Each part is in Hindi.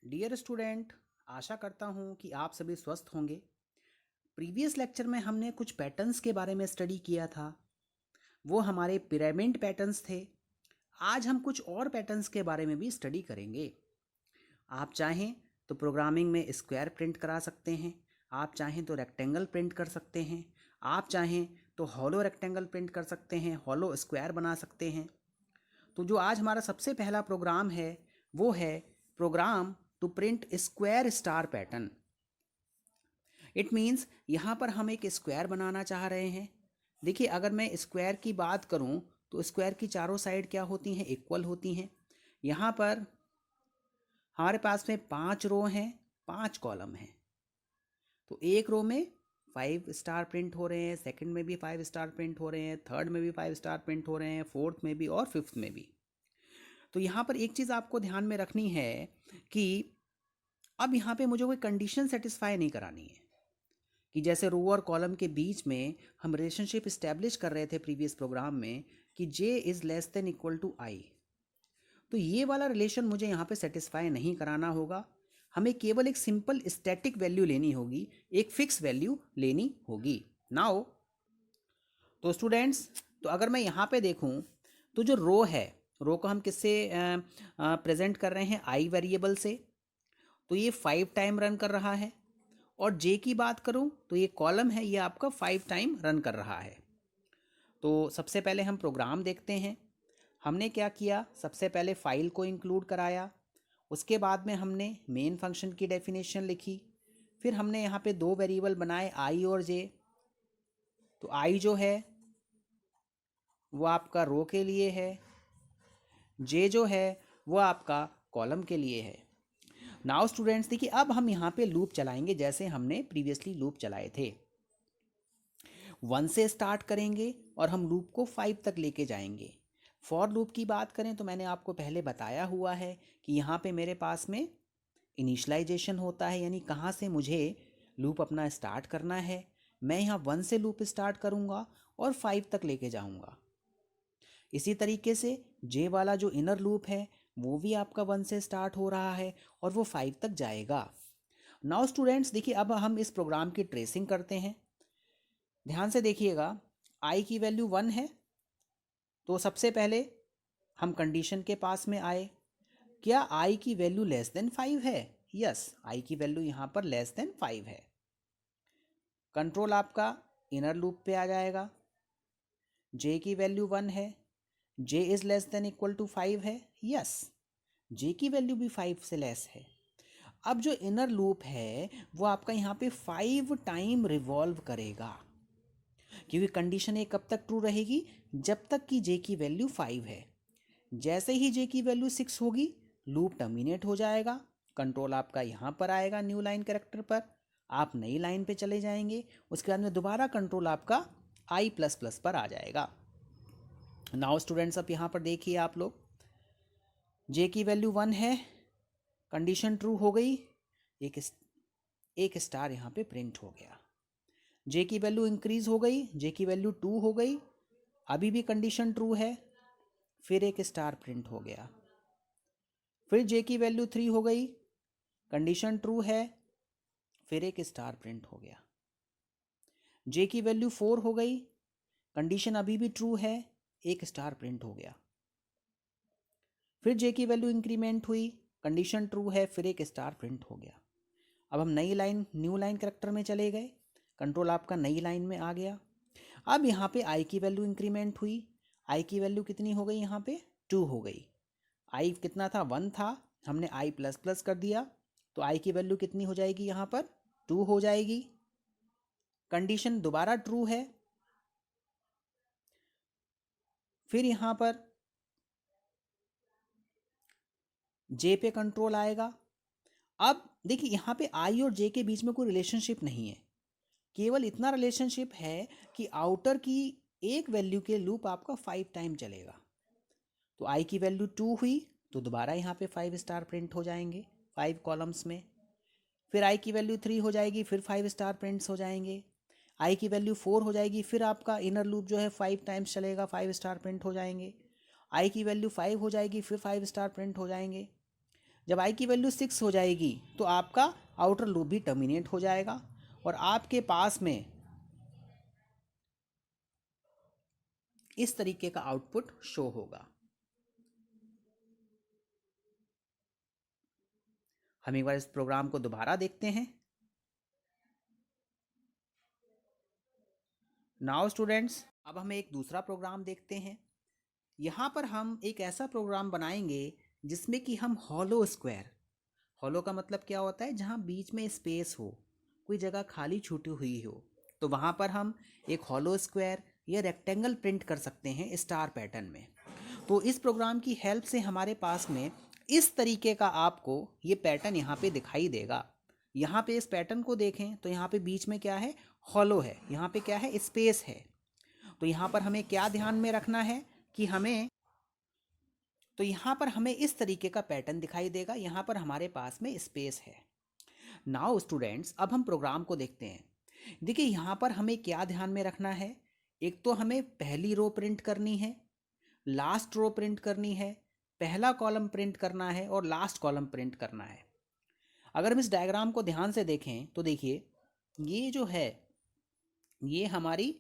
डियर स्टूडेंट, आशा करता हूँ कि आप सभी स्वस्थ होंगे। प्रीवियस लेक्चर में हमने कुछ पैटर्न्स के बारे में स्टडी किया था। वो हमारे पिरामिड पैटर्न्स थे। आज हम कुछ और पैटर्न्स के बारे में भी स्टडी करेंगे। आप चाहें तो प्रोग्रामिंग में स्क्वायर प्रिंट करा सकते हैं, आप चाहें तो रेक्टेंगल प्रिंट कर सकते हैं, आप चाहें तो हॉलो रेक्टेंगल प्रिंट कर सकते हैं, हॉलो स्क्वायर बना सकते हैं। तो जो आज हमारा सबसे पहला प्रोग्राम है वो है program to print square star pattern. It means यहाँ पर हम एक स्क्वायर बनाना चाह रहे हैं। देखिए, अगर मैं स्क्वायर की बात करूँ तो स्क्वायर की चारों साइड क्या होती हैं? इक्वल होती हैं। यहाँ पर हमारे पास में 5 रो हैं, 5 कॉलम हैं। तो एक रो में 5 स्टार प्रिंट हो रहे हैं, सेकंड में भी 5 स्टार प्रिंट हो रहे हैं, थर्ड में भी 5 स्टार प्रिंट हो रहे हैं, फोर्थ में भी और फिफ्थ में भी। तो यहाँ पर एक चीज़ आपको ध्यान में रखनी है कि अब यहाँ पे मुझे कोई कंडीशन सेटिस्फाई नहीं करानी है कि जैसे रो और कॉलम के बीच में हम रिलेशनशिप इस्टेब्लिश कर रहे थे प्रीवियस प्रोग्राम में कि j is less than equal to I. तो ये वाला रिलेशन मुझे यहाँ पे सेटिस्फाई नहीं कराना होगा। हमें केवल एक सिंपल स्टैटिक वैल्यू लेनी होगी, एक फिक्स वैल्यू लेनी होगी। नाउ तो स्टूडेंट्स, तो अगर मैं यहाँ पे देखूँ तो जो रो है, रो को हम किससे प्रेजेंट कर रहे हैं? आई वेरिएबल से। तो ये 5 टाइम रन कर रहा है। और जे की बात करूं तो ये कॉलम है, ये आपका 5 टाइम रन कर रहा है। तो सबसे पहले हम प्रोग्राम देखते हैं। हमने क्या किया? सबसे पहले फाइल को इंक्लूड कराया, उसके बाद में हमने मेन फंक्शन की डेफिनेशन लिखी, फिर हमने यहाँ पे दो वेरिएबल बनाए आई और जे। तो आई जो है वो आपका रो के लिए है, जे जो है वो आपका कॉलम के लिए है। नाउ स्टूडेंट्स, देखिए अब हम यहाँ पे लूप चलाएंगे जैसे हमने प्रीवियसली लूप चलाए थे। 1 से स्टार्ट करेंगे और हम लूप को 5 तक लेके जाएंगे। फॉर लूप की बात करें तो मैंने आपको पहले बताया हुआ है कि यहाँ पे मेरे पास में इनिशलाइजेशन होता है, यानी कहाँ से मुझे लूप अपना स्टार्ट करना है। मैं यहाँ 1 से लूप स्टार्ट करूँगा और 5 तक लेके जाऊँगा। इसी तरीके से जे वाला जो इनर लूप है वो भी आपका 1 से स्टार्ट हो रहा है और वो 5 तक जाएगा। नाउ स्टूडेंट्स, देखिए अब हम इस प्रोग्राम की ट्रेसिंग करते हैं। ध्यान से देखिएगा, आई की वैल्यू 1 है तो सबसे पहले हम कंडीशन के पास में आए। क्या आई की वैल्यू लेस देन 5 है? यस, आई की वैल्यू यहाँ पर लेस देन 5 है। कंट्रोल आपका इनर लूप पे आ जाएगा। जे की वैल्यू 1 है, J is less than equal to 5 है। यस, जे की वैल्यू भी 5 से लेस है। अब जो इनर लूप है वो आपका यहाँ पे 5 टाइम रिवॉल्व करेगा, क्योंकि कंडीशन ए कब तक ट्रू रहेगी? जब तक कि जे की वैल्यू 5 है। जैसे ही जे की वैल्यू 6 होगी लूप टर्मिनेट हो जाएगा। कंट्रोल आपका यहाँ पर आएगा न्यू लाइन कैरेक्टर पर, आप नई लाइन पे चले जाएंगे। उसके बाद में दोबारा कंट्रोल आपका आई प्लस प्लस पर आ जाएगा। नाउ स्टूडेंट्स, अब यहाँ पर देखिए आप लोग, जे की वैल्यू 1 है, कंडीशन ट्रू हो गई, एक स्टार यहाँ पे प्रिंट हो गया। जे की वैल्यू इंक्रीज हो गई, जे की वैल्यू 2 हो गई, अभी भी कंडीशन ट्रू है, फिर एक स्टार प्रिंट हो गया। फिर जे की वैल्यू 3 हो गई, कंडीशन ट्रू है, फिर एक स्टार प्रिंट हो गया। जे की वैल्यू 4 हो गई, कंडीशन अभी भी ट्रू है, एक स्टार प्रिंट हो गया। फिर जे की वैल्यू इंक्रीमेंट हुई, कंडीशन ट्रू है, फिर एक स्टार प्रिंट हो गया। अब हम नई लाइन न्यू लाइन कैरेक्टर में चले गए, कंट्रोल आपका नई लाइन में आ गया। अब यहाँ पे आई की वैल्यू इंक्रीमेंट हुई, आई की वैल्यू कितनी हो गई? यहाँ पे 2 हो गई। आई कितना था? 1 था, हमने आई प्लस प्लस कर दिया, तो आई की वैल्यू कितनी हो जाएगी? यहाँ पर 2 हो जाएगी। कंडीशन दोबारा ट्रू है, फिर यहाँ पर जे पे कंट्रोल आएगा। अब देखिए, यहाँ पे आई और जे के बीच में कोई रिलेशनशिप नहीं है, केवल इतना रिलेशनशिप है कि आउटर की एक वैल्यू के लूप आपका 5 टाइम चलेगा। तो आई की वैल्यू 2 हुई तो दोबारा यहाँ पे 5 स्टार प्रिंट हो जाएंगे 5 कॉलम्स में। फिर आई की वैल्यू 3 हो जाएगी, फिर 5 स्टार प्रिंट्स हो जाएंगे। आई की वैल्यू 4 हो जाएगी, फिर आपका इनर लूप जो है 5 टाइम्स चलेगा, 5 स्टार प्रिंट हो जाएंगे। आई की वैल्यू 5 हो जाएगी, फिर 5 स्टार प्रिंट हो जाएंगे। जब आई की वैल्यू 6 हो जाएगी तो आपका आउटर लूप भी टर्मिनेट हो जाएगा और आपके पास में इस तरीके का आउटपुट शो होगा। हम एक बार इस प्रोग्राम को दोबारा देखते हैं। नाउ स्टूडेंट्स, अब हम एक दूसरा प्रोग्राम देखते हैं। यहाँ पर हम एक ऐसा प्रोग्राम बनाएंगे जिसमें कि हम हॉलो स्क्वायर, हॉलो का मतलब क्या होता है, जहाँ बीच में स्पेस हो, कोई जगह खाली छूटी हुई हो, तो वहाँ पर हम एक हॉलो स्क्वायर या रेक्टेंगल प्रिंट कर सकते हैं स्टार पैटर्न में। तो इस प्रोग्राम की हेल्प से हमारे पास में इस तरीके का आपको ये पैटर्न यहाँ पे दिखाई देगा। यहाँ पे इस पैटर्न को देखें तो यहाँ पे बीच में क्या है, हॉलो है, यहाँ पे क्या है, स्पेस है। तो यहाँ पर हमें क्या ध्यान में रखना है कि यहाँ पर हमें इस तरीके का पैटर्न दिखाई देगा, यहाँ पर हमारे पास में स्पेस है। नाउ स्टूडेंट्स, अब हम प्रोग्राम को देखते हैं। देखिए यहाँ पर हमें क्या ध्यान में रखना है, एक तो हमें पहली रो प्रिंट करनी है, लास्ट रो प्रिंट करनी है, पहला कॉलम प्रिंट करना है और लास्ट कॉलम प्रिंट करना है। अगर हम इस डायग्राम को ध्यान से देखें तो देखिए ये जो है ये हमारी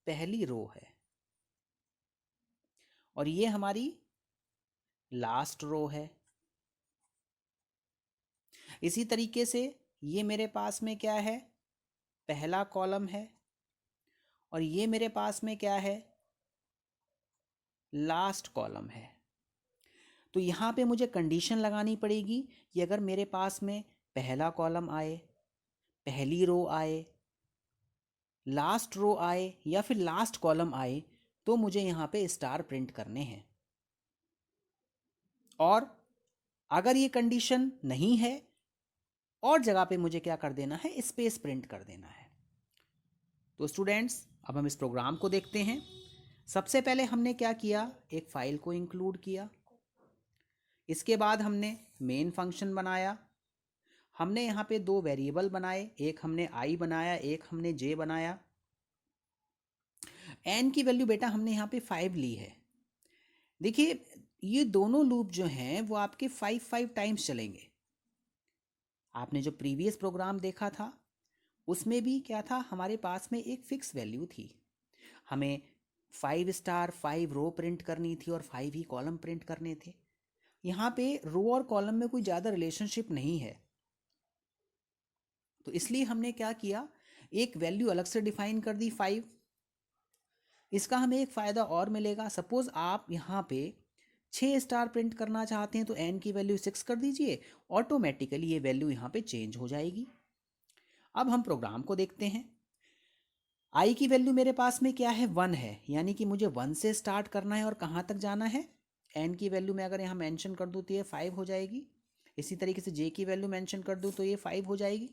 पहली रो है और ये हमारी लास्ट रो है। इसी तरीके से ये मेरे पास में क्या है, पहला कॉलम है और ये मेरे पास में क्या है, लास्ट कॉलम है। तो यहाँ पे मुझे कंडीशन लगानी पड़ेगी कि अगर मेरे पास में पहला कॉलम आए, पहली रो आए, लास्ट रो आए या फिर लास्ट कॉलम आए तो मुझे यहाँ पे स्टार प्रिंट करने हैं। और अगर ये कंडीशन नहीं है और जगह पे मुझे क्या कर देना है, स्पेस प्रिंट कर देना है। तो स्टूडेंट्स, अब हम इस प्रोग्राम को देखते हैं। सबसे पहले हमने क्या किया, एक फाइल को इंक्लूड किया। इसके बाद हमने मेन फंक्शन बनाया। हमने यहाँ पे दो वेरिएबल बनाए, एक हमने आई बनाया, एक हमने जे बनाया। एन की वैल्यू बेटा हमने यहाँ पे 5 ली है। देखिए ये दोनों लूप जो हैं वो आपके 5 टाइम्स चलेंगे। आपने जो प्रीवियस प्रोग्राम देखा था उसमें भी क्या था, हमारे पास में एक फिक्स वैल्यू थी, हमें 5 स्टार 5 रो प्रिंट करनी थी और 5 ही कॉलम प्रिंट करने थे। यहाँ पे रो और कॉलम में कोई ज़्यादा रिलेशनशिप नहीं है, तो इसलिए हमने क्या किया, एक वैल्यू अलग से डिफाइन कर दी 5। इसका हमें एक फ़ायदा और मिलेगा, सपोज़ आप यहाँ पे 6 स्टार प्रिंट करना चाहते हैं तो एन की वैल्यू 6 कर दीजिए, ऑटोमेटिकली ये वैल्यू यहाँ पे चेंज हो जाएगी। अब हम प्रोग्राम को देखते हैं। आई की वैल्यू मेरे पास में क्या है, 1 है, यानी कि मुझे 1 से स्टार्ट करना है और कहाँ तक जाना है, एन की वैल्यू मैं अगर यहाँ मेंशन कर दूँ तो ये 5 हो जाएगी। इसी तरीके से जे की वैल्यू मेंशन कर दूँ तो ये 5 हो जाएगी।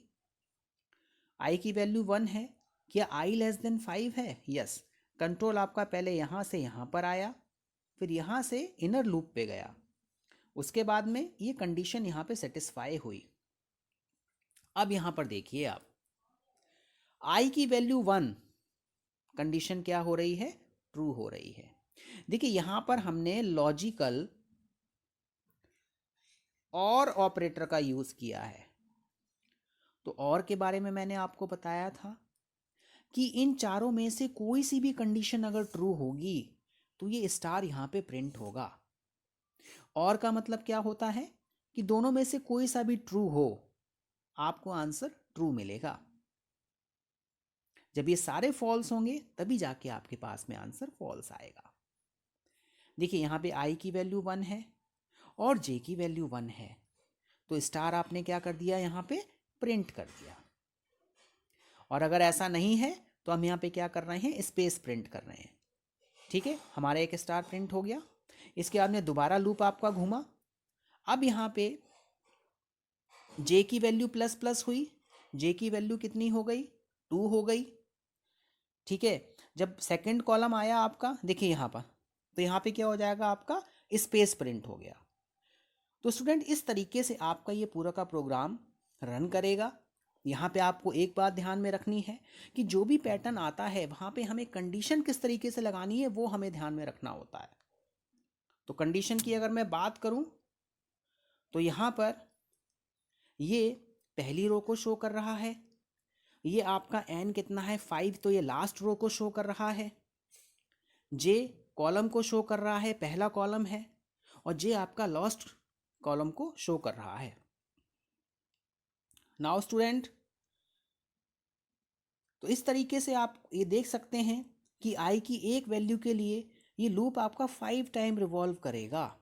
आई की वैल्यू 1 है, क्या आई लेस देन 5 है, यस। कंट्रोल आपका पहले यहाँ से यहाँ पर आया, फिर यहाँ से इनर लूप पे गया, उसके बाद में ये कंडीशन यहाँ पे सेटिस्फाई हुई। अब यहाँ पर देखिए आप, आई की वैल्यू 1, कंडीशन क्या हो रही है, ट्रू हो रही है। देखिए यहाँ पर हमने लॉजिकल और ऑपरेटर का यूज़ किया है। तो और के बारे में मैंने आपको बताया था कि इन चारों में से कोई सी भी कंडीशन अगर ट्रू होगी तो ये स्टार यहाँ पे प्रिंट होगा। और का मतलब क्या होता है कि दोनों में से कोई सा भी ट्रू हो आपको आंसर ट्रू मिलेगा। जब ये सारे फॉल्स होंगे तभी जाके आपके पास में आंसर फॉल्स आएगा। देखिए यहाँ पे आई की वैल्यू 1 है और जे की वैल्यू 1 है, तो स्टार आपने क्या कर दिया, यहाँ पे प्रिंट कर दिया। और अगर ऐसा नहीं है तो हम यहाँ पे क्या कर रहे हैं, स्पेस प्रिंट कर रहे हैं। ठीक है, हमारा एक स्टार प्रिंट हो गया। इसके बाद में दोबारा लूप आपका घूमा। अब यहाँ पे जे की वैल्यू प्लस प्लस हुई, जे की वैल्यू कितनी हो गई, 2 हो गई। ठीक है, जब सेकंड कॉलम आया आपका, देखिए यहाँ पर, तो यहाँ पे क्या हो जाएगा, आपका स्पेस प्रिंट हो गया। तो स्टूडेंट इस तरीके से आपका ये पूरा का प्रोग्राम रन करेगा। यहाँ पे आपको एक बात ध्यान में रखनी है कि जो भी पैटर्न आता है वहाँ पे हमें कंडीशन किस तरीके से लगानी है वो हमें ध्यान में रखना होता है। तो कंडीशन की अगर मैं बात करूँ तो यहाँ पर ये पहली रो को शो कर रहा है, ये आपका n कितना है 5, तो ये लास्ट रो को शो कर रहा है। जे कॉलम को शो कर रहा है, पहला कॉलम है, और जे आपका लास्ट कॉलम को शो कर रहा है। नाउ स्टूडेंट, तो इस तरीके से आप ये देख सकते हैं कि i की एक वैल्यू के लिए ये लूप आपका 5 टाइम रिवॉल्व करेगा।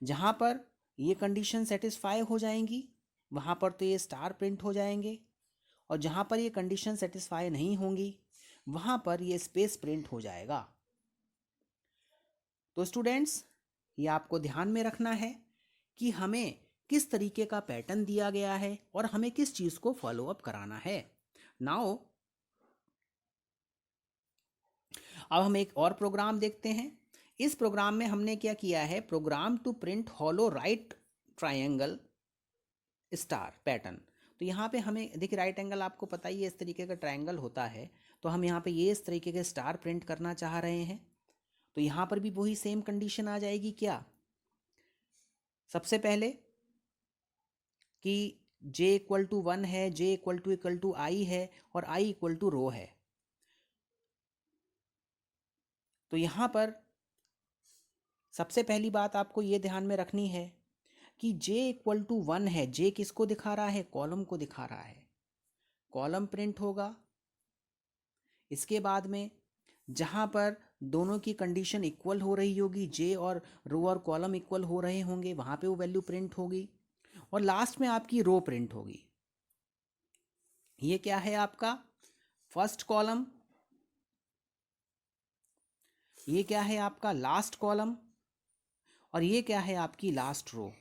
जहाँ पर ये कंडीशन सेटिस्फाई हो जाएंगी वहाँ पर तो ये स्टार प्रिंट हो जाएंगे, और जहाँ पर ये कंडीशन सेटिस्फाई नहीं होंगी वहाँ पर ये स्पेस प्रिंट हो जाएगा। तो स्टूडेंट्स, ये आपको ध्यान में रखना है कि हमें किस तरीके का पैटर्न दिया गया है और हमें किस चीज़ को फॉलो अप कराना है। नाउ अब हम एक और प्रोग्राम देखते हैं। इस प्रोग्राम में हमने क्या किया है, program to print hollow right triangle star pattern. तो यहाँ पे हमें देखिए, राइट एंगल आपको पता ही है इस तरीके का ट्रायंगल होता है, तो हम यहाँ पे ये इस तरीके के स्टार प्रिंट करना चाह रहे हैं। तो यहाँ पर भी वही सेम कंडीशन आ जाएगी क्या, सबसे पहले कि j इक्वल टू 1 है, j इक्वल टू आई है, और i इक्वल टू रो है। तो यहाँ पर सबसे पहली बात आपको ये ध्यान में रखनी है कि j इक्वल टू 1 है, j किसको दिखा रहा है, कॉलम को दिखा रहा है, कॉलम प्रिंट होगा। इसके बाद में जहाँ पर दोनों की कंडीशन इक्वल हो रही होगी, j और रो और कॉलम इक्वल हो रहे होंगे, वहाँ पे वो वैल्यू प्रिंट होगी, और लास्ट में आपकी रो प्रिंट होगी। ये क्या है आपका फर्स्ट कॉलम, ये क्या है आपका लास्ट कॉलम, और ये क्या है आपकी लास्ट रो।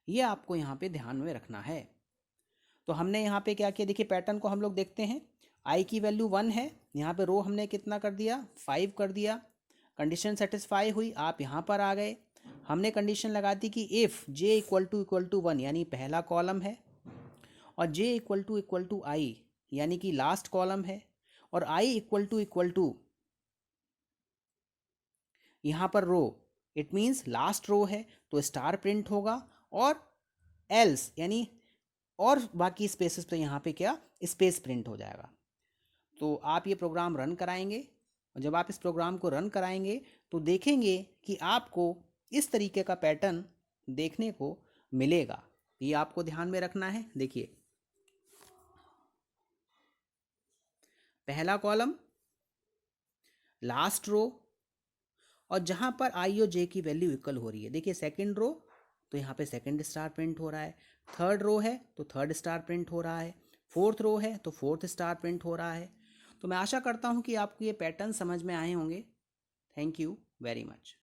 ये आपको यहाँ पे ध्यान में रखना है। तो हमने यहाँ पे क्या किया, देखिए पैटर्न को हम लोग देखते हैं। i की वैल्यू 1 है, यहाँ पे रो हमने कितना कर दिया, 5 कर दिया। कंडीशन सेटिस्फाई हुई, आप यहाँ पर आ गए। हमने कंडीशन लगा दी कि इफ़ j इक्वल टू 1 यानी पहला कॉलम है, और j इक्वल टू आई यानी कि लास्ट कॉलम है, और i इक्वल टू यहाँ पर रो, इट मीन्स लास्ट रो है, तो स्टार प्रिंट होगा, और एल्स यानी और बाकी स्पेसेस पे यहाँ पे क्या स्पेस प्रिंट हो जाएगा। तो आप ये प्रोग्राम रन कराएंगे, और जब आप इस प्रोग्राम को रन कराएंगे तो देखेंगे कि आपको इस तरीके का पैटर्न देखने को मिलेगा। ये आपको ध्यान में रखना है। देखिए, पहला कॉलम, लास्ट रो, और जहाँ पर आई और जे की वैल्यू इक्वल हो रही है। देखिए सेकंड रो, तो यहाँ पे सेकंड स्टार प्रिंट हो रहा है। थर्ड रो है तो थर्ड स्टार प्रिंट हो रहा है। फोर्थ रो है तो फोर्थ स्टार प्रिंट हो रहा है। तो मैं आशा करता हूँ कि आपको ये पैटर्न समझ में आए होंगे। Thank you very much.